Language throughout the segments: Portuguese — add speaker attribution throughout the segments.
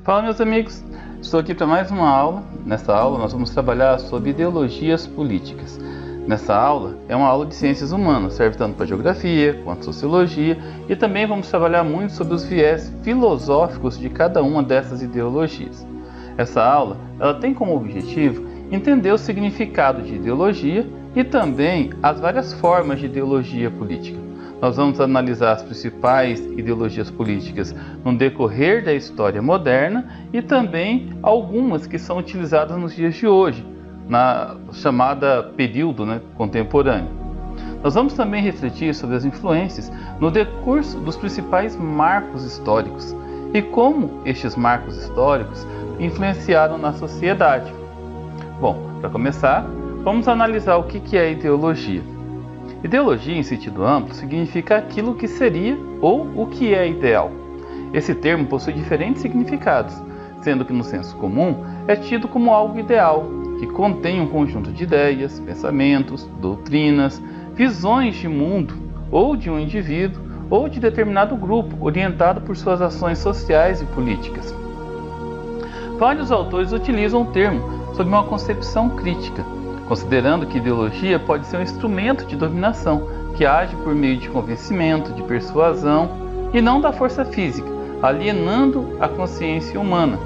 Speaker 1: Fala, meus amigos, estou aqui para mais uma aula. Nessa aula nós vamos trabalhar sobre ideologias políticas. Nessa aula é uma aula de ciências humanas, serve tanto para geografia quanto sociologia, e também vamos trabalhar muito sobre os viés filosóficos de cada uma dessas ideologias. Essa aula ela tem como objetivo entender o significado de ideologia e também as várias formas de ideologia política. Nós vamos analisar as principais ideologias políticas no decorrer da história moderna e também algumas que são utilizadas nos dias de hoje, na chamada período contemporâneo. Nós vamos também refletir sobre as influências no decurso dos principais marcos históricos e como estes marcos históricos influenciaram na sociedade. Bom, para começar, vamos analisar o que é ideologia. Ideologia, em sentido amplo, significa aquilo que seria ou o que é ideal. Esse termo possui diferentes significados, sendo que no senso comum é tido como algo ideal, que contém um conjunto de ideias, pensamentos, doutrinas, visões de mundo, ou de um indivíduo, ou de determinado grupo, orientado por suas ações sociais e políticas. Vários autores utilizam o termo sob uma concepção crítica, considerando que ideologia pode ser um instrumento de dominação, que age por meio de convencimento, de persuasão, e não da força física, alienando a consciência humana.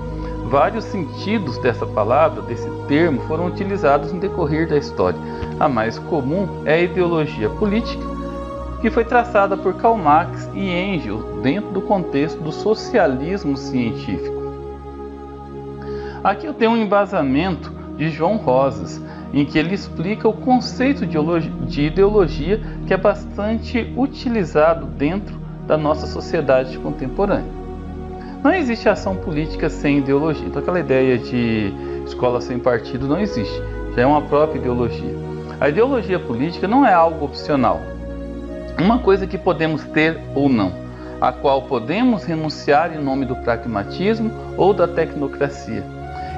Speaker 1: Vários sentidos dessa palavra, desse termo, foram utilizados no decorrer da história. A mais comum é a ideologia política, que foi traçada por Karl Marx e Engels dentro do contexto do socialismo científico. Aqui eu tenho um embasamento de João Rosas, em que ele explica o conceito de ideologia que é bastante utilizado dentro da nossa sociedade contemporânea. Não existe ação política sem ideologia, então aquela ideia de escola sem partido não existe, já é uma própria ideologia. A ideologia política não é algo opcional, uma coisa que podemos ter ou não, a qual podemos renunciar em nome do pragmatismo ou da tecnocracia.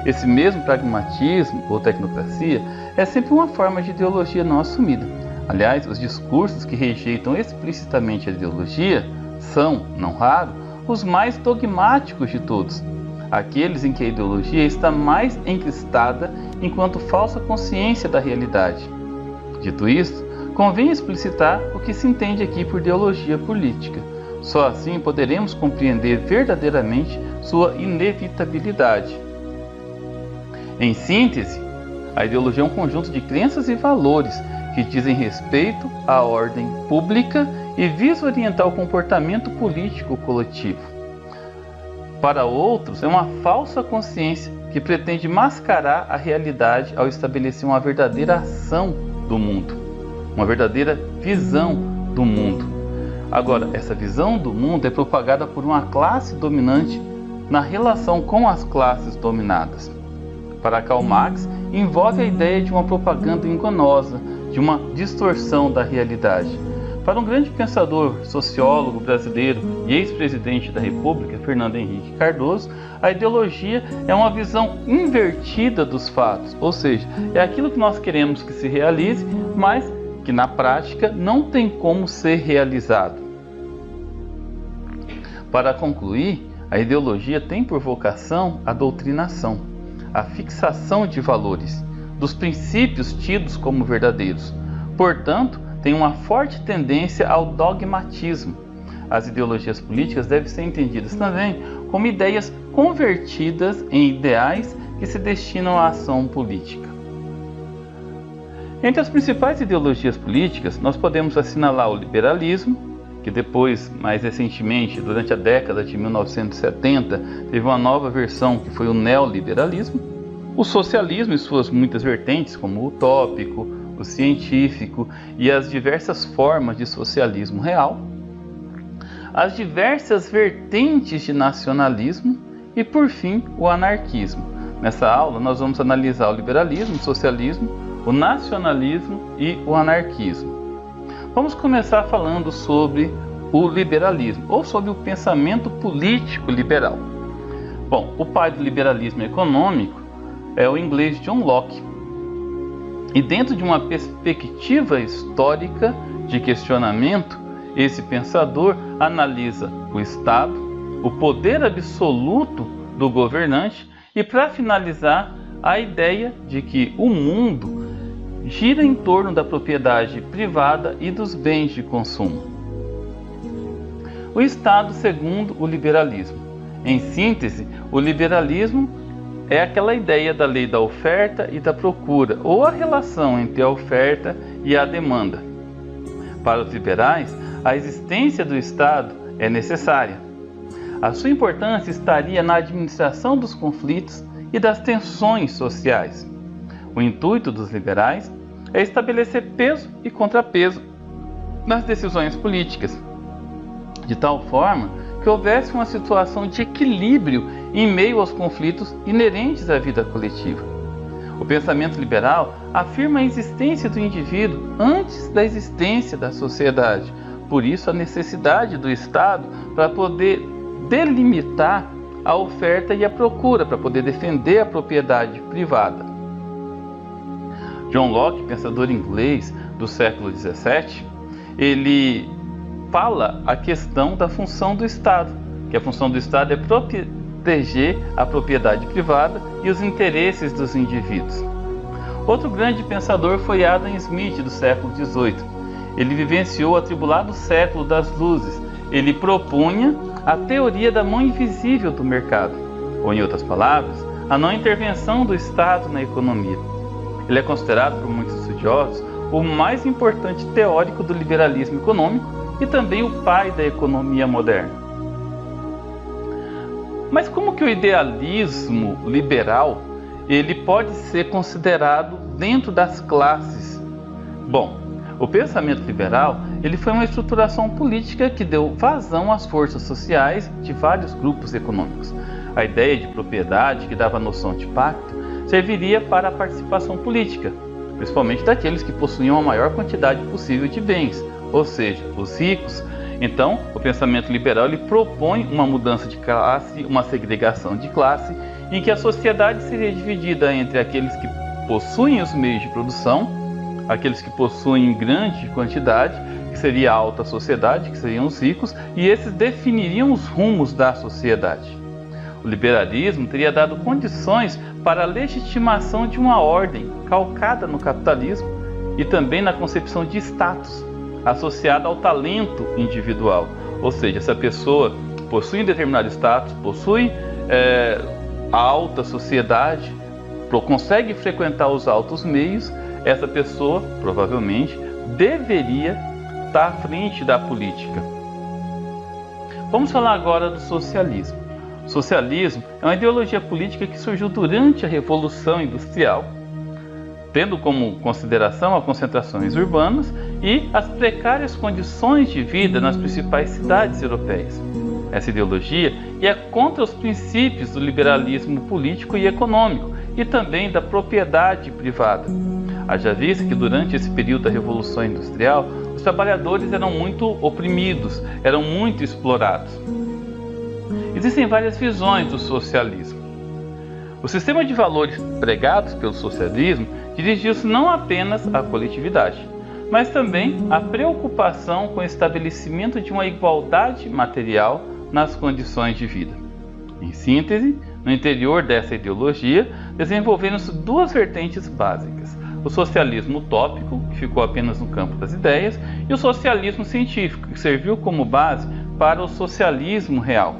Speaker 1: Esse mesmo pragmatismo ou tecnocracia é sempre uma forma de ideologia não assumida. Aliás, os discursos que rejeitam explicitamente a ideologia são, não raro, os mais dogmáticos de todos, aqueles em que a ideologia está mais encristada enquanto falsa consciência da realidade. Dito isto, convém explicitar o que se entende aqui por ideologia política. Só assim poderemos compreender verdadeiramente sua inevitabilidade. Em síntese, a ideologia é um conjunto de crenças e valores que dizem respeito à ordem pública e visa orientar o comportamento político coletivo. Para outros, é uma falsa consciência que pretende mascarar a realidade ao estabelecer uma verdadeira ação do mundo, uma verdadeira visão do mundo. Agora, essa visão do mundo é propagada por uma classe dominante na relação com as classes dominadas. Para Karl Marx, envolve a ideia de uma propaganda enganosa, de uma distorção da realidade. Para um grande pensador, sociólogo brasileiro e ex-presidente da República, Fernando Henrique Cardoso, a ideologia é uma visão invertida dos fatos, ou seja, é aquilo que nós queremos que se realize, mas que na prática não tem como ser realizado. Para concluir, a ideologia tem por vocação a doutrinação, a fixação de valores, dos princípios tidos como verdadeiros. Portanto, tem uma forte tendência ao dogmatismo. As ideologias políticas devem ser entendidas também como ideias convertidas em ideais que se destinam à ação política. Entre as principais ideologias políticas, nós podemos assinalar o liberalismo, que depois, mais recentemente, durante a década de 1970, teve uma nova versão que foi o neoliberalismo, o socialismo e suas muitas vertentes, como o utópico, o científico e as diversas formas de socialismo real, as diversas vertentes de nacionalismo e, por fim, o anarquismo. Nessa aula, nós vamos analisar o liberalismo, o socialismo, o nacionalismo e o anarquismo. Vamos começar falando sobre o liberalismo, ou sobre o pensamento político liberal. Bom, o pai do liberalismo econômico é o inglês John Locke. E dentro de uma perspectiva histórica de questionamento, esse pensador analisa o Estado, o poder absoluto do governante e, para finalizar, a ideia de que o mundo gira em torno da propriedade privada e dos bens de consumo. O Estado segundo o liberalismo. Em síntese, o liberalismo é aquela ideia da lei da oferta e da procura, ou a relação entre a oferta e a demanda. Para os liberais, a existência do Estado é necessária. A sua importância estaria na administração dos conflitos e das tensões sociais. O intuito dos liberais é estabelecer peso e contrapeso nas decisões políticas, de tal forma que houvesse uma situação de equilíbrio em meio aos conflitos inerentes à vida coletiva. O pensamento liberal afirma a existência do indivíduo antes da existência da sociedade, por isso a necessidade do Estado para poder delimitar a oferta e a procura, para poder defender a propriedade privada. John Locke, pensador inglês do século XVII, ele fala a questão da função do Estado, que a função do Estado é proteger a propriedade privada e os interesses dos indivíduos. Outro grande pensador foi Adam Smith, do século XVIII. Ele vivenciou o atribulado século das luzes. Ele propunha a teoria da mão invisível do mercado, ou, em outras palavras, a não intervenção do Estado na economia. Ele é considerado por muitos estudiosos o mais importante teórico do liberalismo econômico e também o pai da economia moderna. Mas como que o idealismo liberal ele pode ser considerado dentro das classes? Bom, o pensamento liberal ele foi uma estruturação política que deu vazão às forças sociais de vários grupos econômicos. A ideia de propriedade, que dava a noção de pacto, serviria para a participação política, principalmente daqueles que possuíam a maior quantidade possível de bens, ou seja, os ricos. Então, o pensamento liberal ele propõe uma mudança de classe, uma segregação de classe, em que a sociedade seria dividida entre aqueles que possuem os meios de produção, aqueles que possuem grande quantidade, que seria a alta sociedade, que seriam os ricos, e esses definiriam os rumos da sociedade. O liberalismo teria dado condições para a legitimação de uma ordem calcada no capitalismo e também na concepção de status, associada ao talento individual. Ou seja, se a pessoa possui um determinado status, possui a alta sociedade, consegue frequentar os altos meios, essa pessoa provavelmente deveria estar à frente da política. Vamos falar agora do socialismo. O socialismo é uma ideologia política que surgiu durante a Revolução Industrial, tendo como consideração as concentrações urbanas e as precárias condições de vida nas principais cidades europeias. Essa ideologia é contra os princípios do liberalismo político e econômico e também da propriedade privada. Haja vista que durante esse período da Revolução Industrial, os trabalhadores eram muito oprimidos, eram muito explorados. Existem várias visões do socialismo. O sistema de valores pregados pelo socialismo dirigiu-se não apenas à coletividade, mas também à preocupação com o estabelecimento de uma igualdade material nas condições de vida. Em síntese, no interior dessa ideologia, desenvolveram-se duas vertentes básicas: o socialismo utópico, que ficou apenas no campo das ideias, e o socialismo científico, que serviu como base para o socialismo real.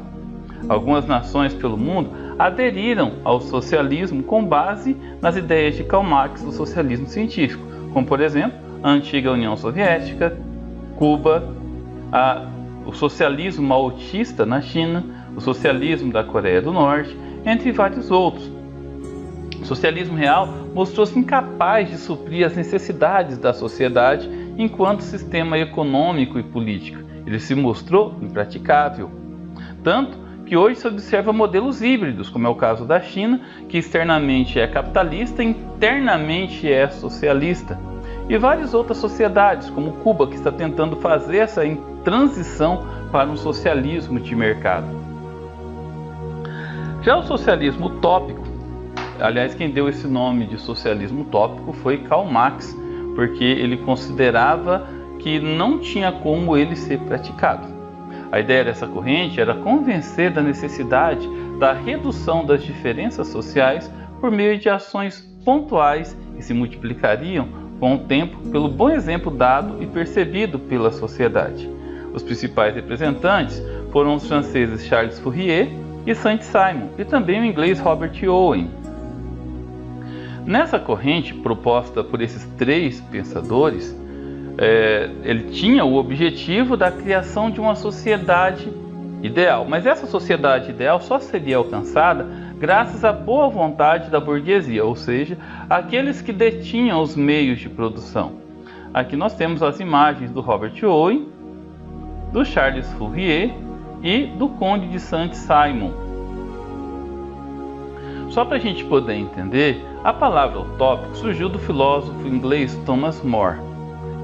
Speaker 1: Algumas nações pelo mundo aderiram ao socialismo com base nas ideias de Karl Marx do socialismo científico, como por exemplo a antiga União Soviética, Cuba, o socialismo maoísta na China, o socialismo da Coreia do Norte, entre vários outros. O socialismo real mostrou-se incapaz de suprir as necessidades da sociedade enquanto sistema econômico e político. Ele se mostrou impraticável. Tanto que hoje se observa modelos híbridos, como é o caso da China, que externamente é capitalista e internamente é socialista. E várias outras sociedades, como Cuba, que está tentando fazer essa transição para um socialismo de mercado. Já o socialismo utópico, aliás, quem deu esse nome de socialismo utópico foi Karl Marx, porque ele considerava que não tinha como ele ser praticado. A ideia dessa corrente era convencer da necessidade da redução das diferenças sociais por meio de ações pontuais que se multiplicariam com o tempo pelo bom exemplo dado e percebido pela sociedade. Os principais representantes foram os franceses Charles Fourier e Saint-Simon, e também o inglês Robert Owen. Nessa corrente proposta por esses três pensadores, ele tinha o objetivo da criação de uma sociedade ideal, mas essa sociedade ideal só seria alcançada graças à boa vontade da burguesia, ou seja, aqueles que detinham os meios de produção. Aqui nós temos as imagens do Robert Owen, do Charles Fourier e do Conde de Saint-Simon. Só para a gente poder entender, a palavra utópico surgiu do filósofo inglês Thomas More.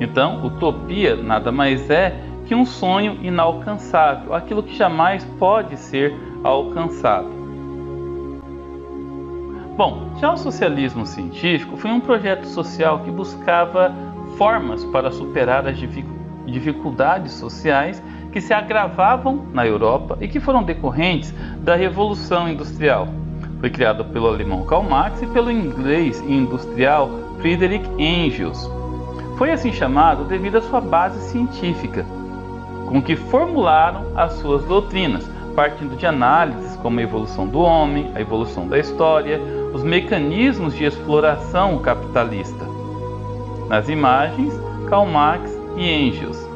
Speaker 1: Então, utopia nada mais é que um sonho inalcançável, aquilo que jamais pode ser alcançado. Bom, já o socialismo científico foi um projeto social que buscava formas para superar as dificuldades sociais que se agravavam na Europa e que foram decorrentes da Revolução Industrial. Foi criado pelo alemão Karl Marx e pelo inglês industrial Friedrich Engels. Foi assim chamado devido à sua base científica, com que formularam as suas doutrinas, partindo de análises como a evolução do homem, a evolução da história, os mecanismos de exploração capitalista. Nas imagens, Karl Marx e Engels.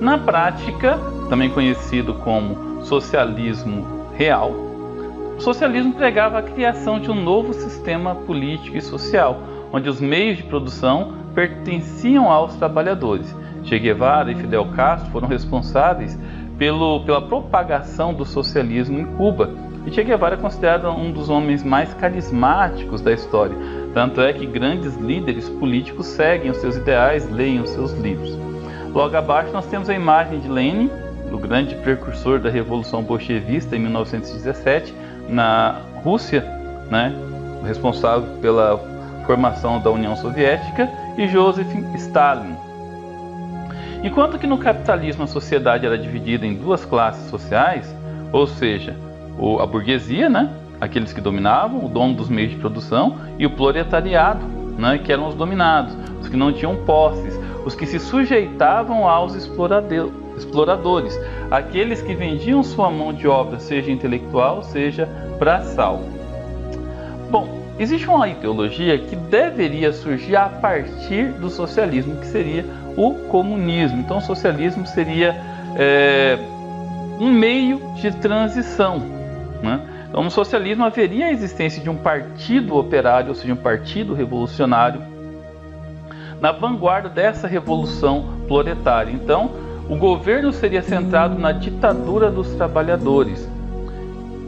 Speaker 1: Na prática, também conhecido como socialismo real, o socialismo pregava a criação de um novo sistema político e social, onde os meios de produção pertenciam aos trabalhadores. Che Guevara e Fidel Castro foram responsáveis pela propagação do socialismo em Cuba, e Che Guevara é considerado um dos homens mais carismáticos da história, tanto é que grandes líderes políticos seguem os seus ideais, leem os seus livros. Logo abaixo nós temos a imagem de Lenin, o grande precursor da Revolução Bolchevista em 1917, na Rússia, responsável pela formação da União Soviética, e Joseph Stalin. Enquanto que no capitalismo a sociedade era dividida em duas classes sociais, ou seja, a burguesia, aqueles que dominavam, o dono dos meios de produção, e o proletariado, que eram os dominados, os que não tinham posses, os que se sujeitavam aos exploradores, aqueles que vendiam sua mão de obra, seja intelectual, seja braçal. Bom, existe uma ideologia que deveria surgir a partir do socialismo, que seria o comunismo. Então o socialismo seria um meio de transição. Então no socialismo haveria a existência de um partido operário, ou seja, um partido revolucionário, na vanguarda dessa revolução proletária. Então o governo seria centrado na ditadura dos trabalhadores.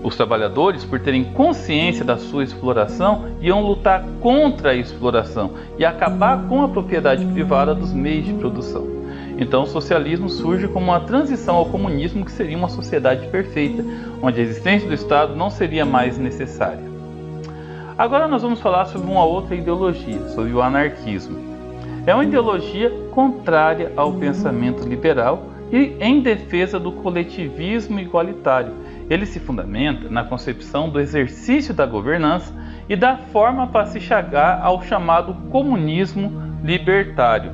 Speaker 1: Os trabalhadores, por terem consciência da sua exploração, iam lutar contra a exploração e acabar com a propriedade privada dos meios de produção. Então o socialismo surge como uma transição ao comunismo, que seria uma sociedade perfeita, onde a existência do Estado não seria mais necessária. Agora nós vamos falar sobre uma outra ideologia, sobre o anarquismo. É uma ideologia contrária ao pensamento liberal e em defesa do coletivismo igualitário. Ele se fundamenta na concepção do exercício da governança e da forma para se chegar ao chamado comunismo libertário.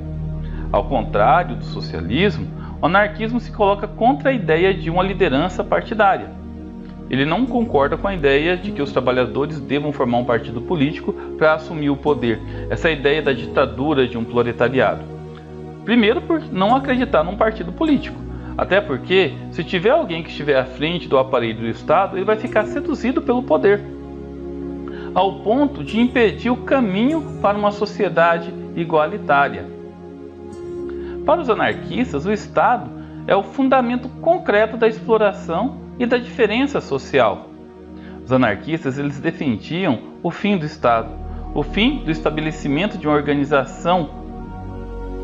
Speaker 1: Ao contrário do socialismo, o anarquismo se coloca contra a ideia de uma liderança partidária. Ele não concorda com a ideia de que os trabalhadores devam formar um partido político para assumir o poder, essa ideia da ditadura de um proletariado. Primeiro, por não acreditar num partido político. Até porque, se tiver alguém que estiver à frente do aparelho do Estado, ele vai ficar seduzido pelo poder, ao ponto de impedir o caminho para uma sociedade igualitária. Para os anarquistas, o Estado é o fundamento concreto da exploração e da diferença social. Os anarquistas eles defendiam o fim do Estado, o fim do estabelecimento de uma organização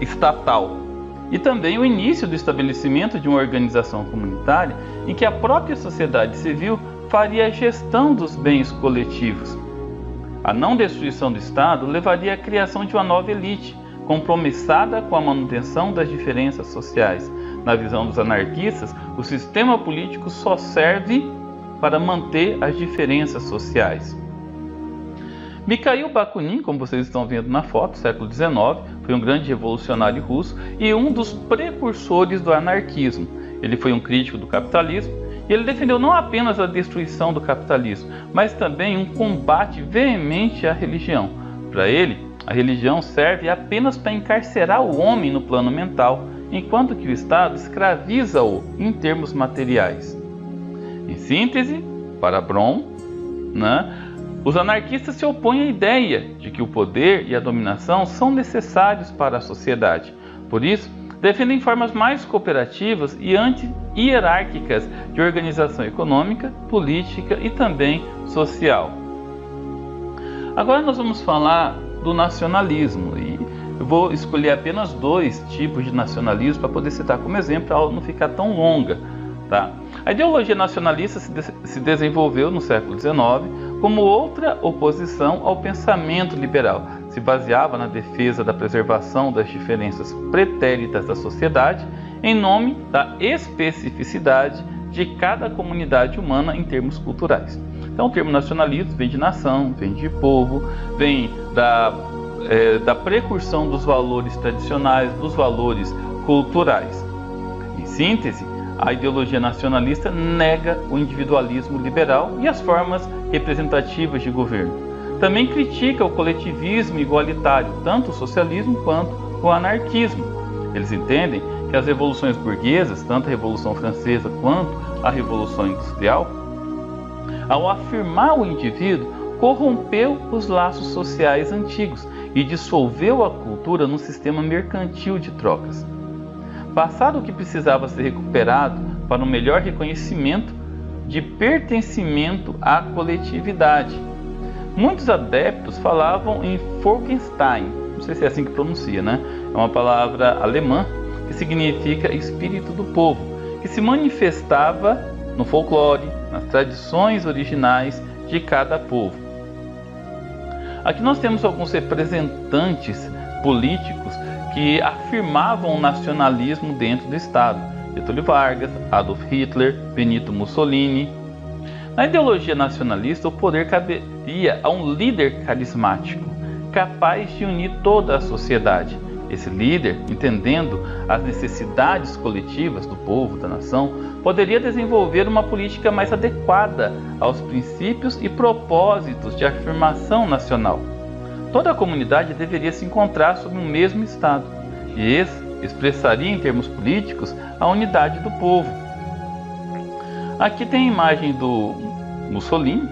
Speaker 1: estatal, e também o início do estabelecimento de uma organização comunitária em que a própria sociedade civil faria a gestão dos bens coletivos. A não destruição do Estado levaria à criação de uma nova elite, compromissada com a manutenção das diferenças sociais. Na visão dos anarquistas, o sistema político só serve para manter as diferenças sociais. Mikhail Bakunin, como vocês estão vendo na foto, século XIX, foi um grande revolucionário russo e um dos precursores do anarquismo. Ele foi um crítico do capitalismo e ele defendeu não apenas a destruição do capitalismo, mas também um combate veemente à religião. Para ele, a religião serve apenas para encarcerar o homem no plano mental, enquanto que o Estado escraviza-o em termos materiais. Em síntese, para Bron, os anarquistas se opõem à ideia de que o poder e a dominação são necessários para a sociedade. Por isso, defendem formas mais cooperativas e anti-hierárquicas de organização econômica, política e também social. Agora nós vamos falar do nacionalismo e eu vou escolher apenas 2 tipos de nacionalismo para poder citar como exemplo, para a aula não ficar tão longa. Tá? A ideologia nacionalista se desenvolveu no século XIX como outra oposição ao pensamento liberal. Se baseava na defesa da preservação das diferenças pretéritas da sociedade em nome da especificidade de cada comunidade humana em termos culturais. Então o termo nacionalismo vem de nação, vem de povo, vem da precursão dos valores tradicionais, dos valores culturais. Em síntese, a ideologia nacionalista nega o individualismo liberal e as formas representativas de governo. Também critica o coletivismo igualitário, tanto o socialismo quanto o anarquismo. Eles entendem que as revoluções burguesas, tanto a Revolução Francesa quanto a Revolução Industrial, ao afirmar o indivíduo, corrompeu os laços sociais antigos e dissolveu a cultura num sistema mercantil de trocas. Passado o que precisava ser recuperado para um melhor reconhecimento de pertencimento à coletividade. Muitos adeptos falavam em Völkerschaftsgeist, não sei se é assim que pronuncia, né? É uma palavra alemã que significa espírito do povo, que se manifestava no folclore, nas tradições originais de cada povo. Aqui nós temos alguns representantes políticos que afirmavam o nacionalismo dentro do Estado. Getúlio Vargas, Adolf Hitler, Benito Mussolini. Na ideologia nacionalista, o poder caberia a um líder carismático, capaz de unir toda a sociedade. Esse líder, entendendo as necessidades coletivas do povo, da nação, poderia desenvolver uma política mais adequada aos princípios e propósitos de afirmação nacional. Toda a comunidade deveria se encontrar sob um mesmo Estado, e esse expressaria em termos políticos a unidade do povo. Aqui tem a imagem do Mussolini,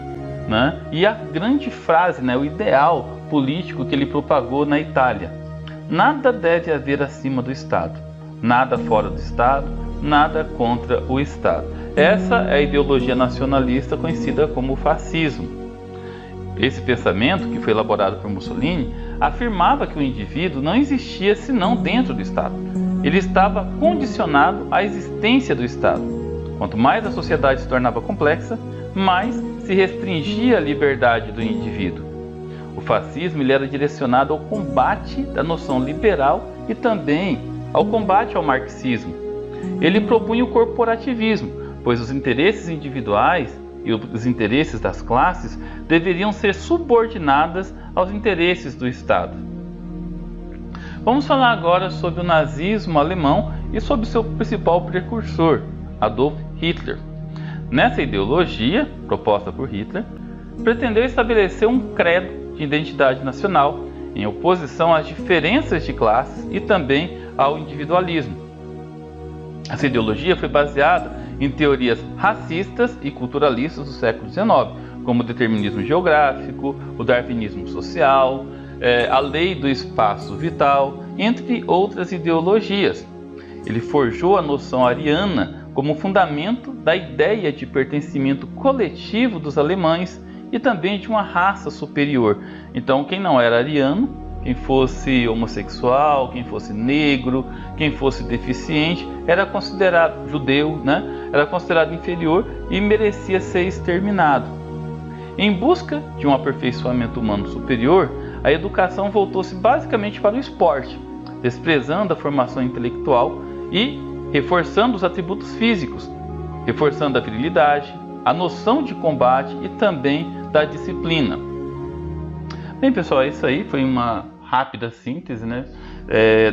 Speaker 1: e a grande frase, o ideal político que ele propagou na Itália. Nada deve haver acima do Estado, nada fora do Estado, nada contra o Estado. Essa é a ideologia nacionalista conhecida como fascismo. Esse pensamento, que foi elaborado por Mussolini, afirmava que o indivíduo não existia senão dentro do Estado. Ele estava condicionado à existência do Estado. Quanto mais a sociedade se tornava complexa, mais se restringia a liberdade do indivíduo. O fascismo era direcionado ao combate da noção liberal e também ao combate ao marxismo. Ele propunha o corporativismo, pois os interesses individuais e os interesses das classes deveriam ser subordinadas aos interesses do Estado. Vamos falar agora sobre o nazismo alemão e sobre seu principal precursor, Adolf Hitler. Nessa ideologia, proposta por Hitler, pretendeu estabelecer um credo de identidade nacional em oposição às diferenças de classes e também ao individualismo. Essa ideologia foi baseada em teorias racistas e culturalistas do século XIX, como o determinismo geográfico, o darwinismo social, a lei do espaço vital, entre outras ideologias. Ele forjou a noção ariana como fundamento da ideia de pertencimento coletivo dos alemães e também de uma raça superior. Então, quem não era ariano, quem fosse homossexual, quem fosse negro, quem fosse deficiente, era considerado judeu, era considerado inferior e merecia ser exterminado. Em busca de um aperfeiçoamento humano superior, a educação voltou-se basicamente para o esporte, desprezando a formação intelectual e reforçando os atributos físicos, reforçando a virilidade, a noção de combate e também da disciplina. Bem, pessoal, é isso aí. Foi uma rápida síntese, né,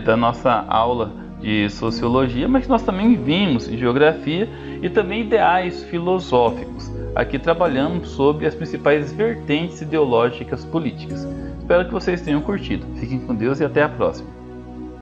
Speaker 1: da nossa aula de sociologia, mas nós também vimos em geografia e também ideais filosóficos. Aqui trabalhamos sobre as principais vertentes ideológicas políticas. Espero que vocês tenham curtido. Fiquem com Deus e até a próxima.